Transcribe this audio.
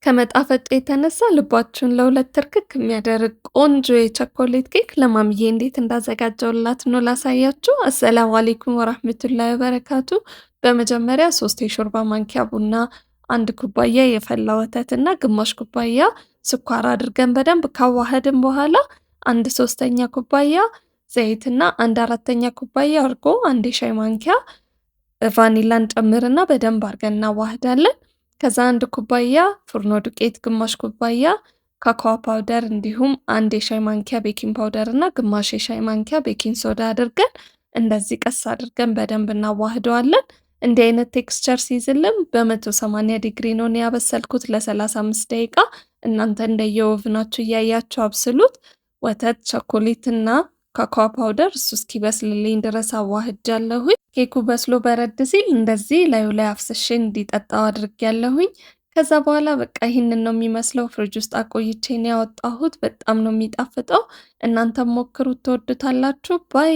ከመጣፈጡ የተነሳ ልባችሁን ለሁለት ትርክክ የሚያደርግ ቆንጆ የቸኮሌት ኬክ ለማምዬ እንዴት እንዳዘጋጀውላት ነው ላሳያችሁ። አሰላሙ አለይኩም ወራህመቱላሂ ወበረካቱ። በመጀመሪያ 3 የሾርባ ማንኪያ ቡና፣ 1 ኩባያ የፈላ ወተት እና ግማሽ ኩባያ ስኳር አድርገን በደንብ ካዋሃድን በኋላ 1/3ኛ ኩባያ ዘይትና 1/4ኛ ኩባያ እርጎ፣ 1 የሻይ ማንኪያ ቫኒላን ጨምርና በደንብ አድርገን እናዋህዳለን። ከዛ 1 ኩባያ ፍርኖ ዱቄት፣ ግማሽ ኩባያ ካካኦ ፓውደር እንዲሁም 1 የሻይ ማንኪያ ቤኪንግ ፓውደር እና ግማሽ የሻይ ማንኪያ ቤኪንግ ሶዳ አድርገን እንደዚህ ቀስ አድርገን በደንብ እናዋህደዋለን። እንዲህ አይነት ቴክስቸር ሲይዝልን በ180 ዲግሪ ነው ያበሰልኩት ለ35 ደቂቃ። እናንተ እንደየኦቭናችሁ እያያችሁ አብስሉት። ወተት፣ ቸኮሌት እና ካካኦ ፓውደር እሱ እስኪበስልልኝ ድረስ አዋህጃለሁኝ። ኬኩ በስሎ በረድ ሲል እንደዚህ ላዩ ላይ አፍስሼ እንዲጠጣው አድርጌያለሁኝ። ከዛ በኋላ በቃ ይህንን ነው የሚመስለው። ፍሪጅ ውስጥ አቆይቼ ነው ያወጣሁት። በጣም ነው የሚጣፍጠው። እናንተም ሞክሩት፣ ትወዱታላችሁ። ባይ